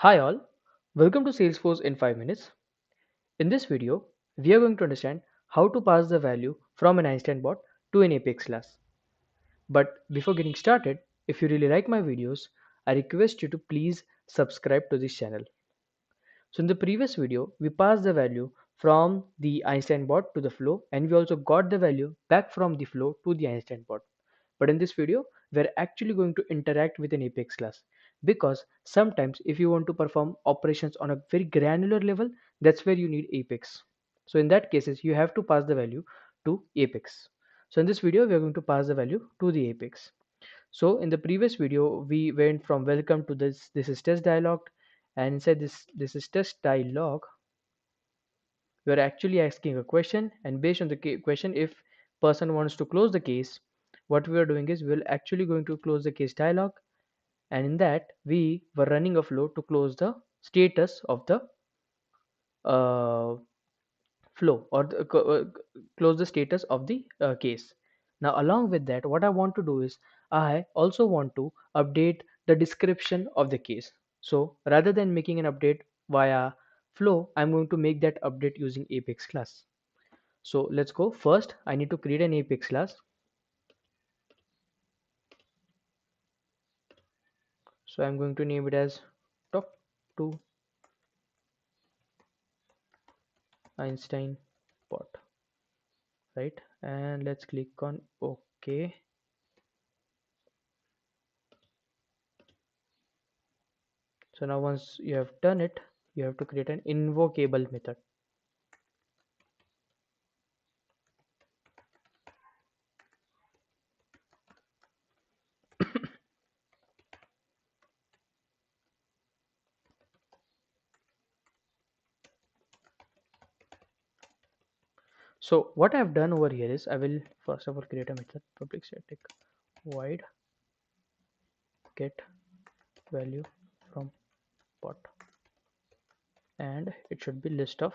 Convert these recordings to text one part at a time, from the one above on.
Hi all, welcome to Salesforce in 5 minutes. In this video, we are going to understand how to pass the value from an Einstein bot to an Apex class. But before getting started, if you really like my videos, I request you to please subscribe to this channel. So in the previous video, we passed the value from the Einstein bot to the flow, and we also got the value back from the flow to the Einstein bot. But in this video, we're actually going to interact with an Apex class, because sometimes if you want to perform operations on a very granular level, that's where you need Apex. So in that cases, you have to pass the value to Apex. So in this video, we are going to pass the value to the Apex. So in the previous video, we went from welcome to this is test dialog, and inside this is test dialog, we are actually asking a question, and based on the question, if person wants to close the case, what we are doing is we're actually going to close the case dialog, and in that we were running a flow to close the status of the uh, flow, or close the status of the case. Now along with that, what I want to do is I also want to update the description of the case. So rather than making an update via flow, I'm going to make that update using Apex class. So let's go. First I need to create an Apex class. So I'm going to name it as talk to Einstein bot, right? And let's click on OK. So now once you have done it, you have to create an invocable method. So what I've done over here is I will first of all create a method public static void get value from bot, and it should be list of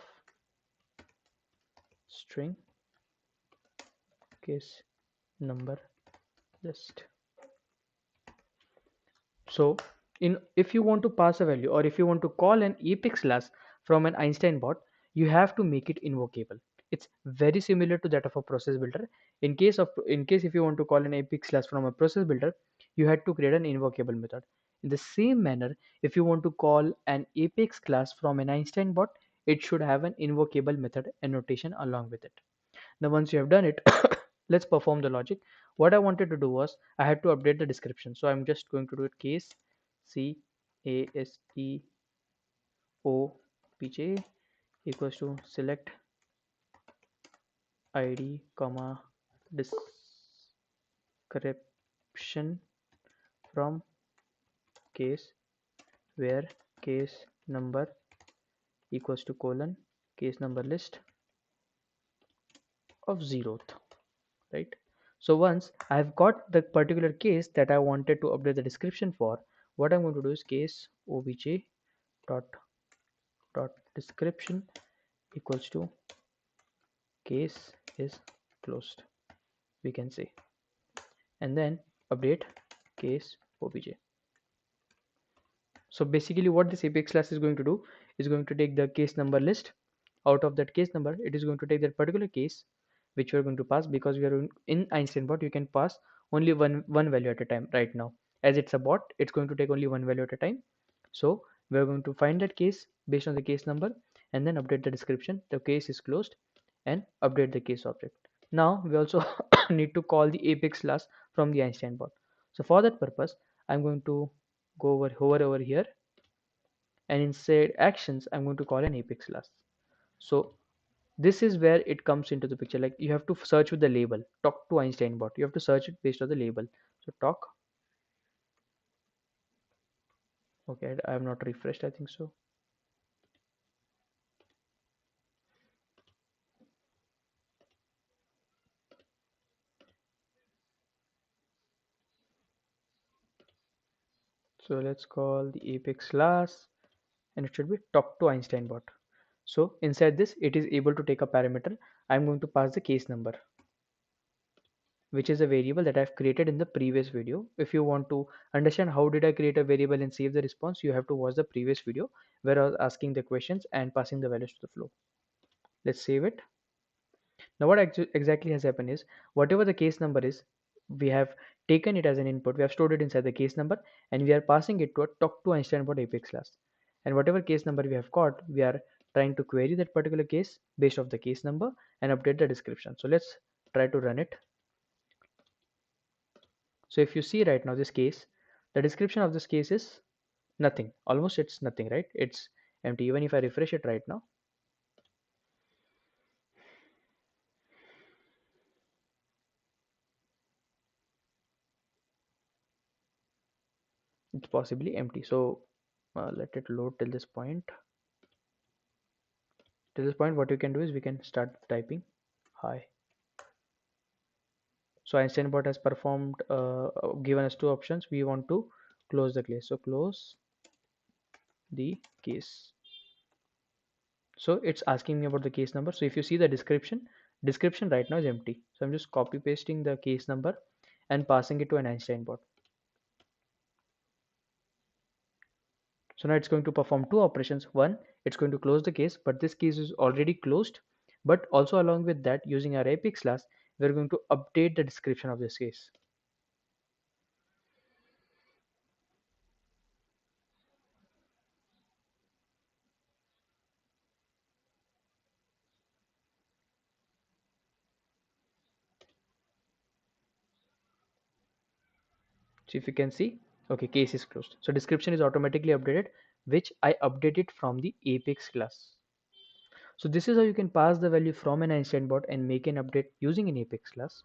string case number list. So in if you want to pass a value, or if you want to call an Apex class from an Einstein bot, you have to make it invocable. It's very similar to that of a process builder. In case if you want to call an Apex class from a process builder, you had to create an invocable method. In the same manner, if you want to call an Apex class from an Einstein bot, it should have an invocable method annotation along with it. Now once you have done it, let's perform the logic. What I wanted to do was I had to update the description, so I'm just going to do it case c a s e o p j equals to select id comma description from case where case number equals to colon case number list of zeroth, right? So once I've got the particular case that I wanted to update the description for, what I'm going to do is case obj dot description equals to case is closed, we can say, and then update case obj. So basically what this Apex class is going to do is going to take the case number list. Out of that case number, it is going to take that particular case which we are going to pass, because we are in Einstein bot you can pass only one value at a time. Right now, as it's a bot, it's going to take only one value at a time. So we are going to find that case based on the case number, and then update the description, the case is closed, and update the case object. Now we also need to call the Apex class from the Einstein bot. So for that purpose, I'm going to go hover over here, and inside actions I'm going to call an Apex class. So this is where it comes into the picture. Like, you have to search with the label talk to Einstein bot, you have to search it based on the label. So talk, okay, I have not refreshed, I think so. So let's call the Apex class, and it should be talk to Einstein bot. So inside this, it is able to take a parameter. I'm going to pass the case number. which is a variable that I've created in the previous video. If you want to understand how did I create a variable and save the response, you have to watch the previous video where I was asking the questions and passing the values to the flow. Let's save it. Now what exactly has happened is, whatever the case number is, we have taken it as an input, we have stored it inside the case number, and we are passing it to a talk to Einstein bot Apex class. And whatever case number we have got, we are trying to query that particular case based off the case number and update the description. So let's try to run it. So if you see right now this case, the description of this case is nothing. Almost it's nothing, right? It's empty. Even if I refresh it right now, it's possibly empty. So let it load till this point. Till this point, what you can do is we can start typing hi. So Einstein bot has performed, given us two options. We want to close the case. So close the case. So it's asking me about the case number. So if you see the description right now is empty. So I'm just copy pasting the case number and passing it to an Einstein bot. So now it's going to perform two operations. One, it's going to close the case, but this case is already closed. But also along with that, using our Apex class, we're going to update the description of this case. So if you can see, okay, case is closed. So description is automatically updated, which I updated from the Apex class. So this is how you can pass the value from an Einstein bot and make an update using an Apex class.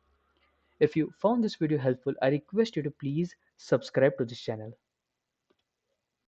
If you found this video helpful, I request you to please subscribe to this channel.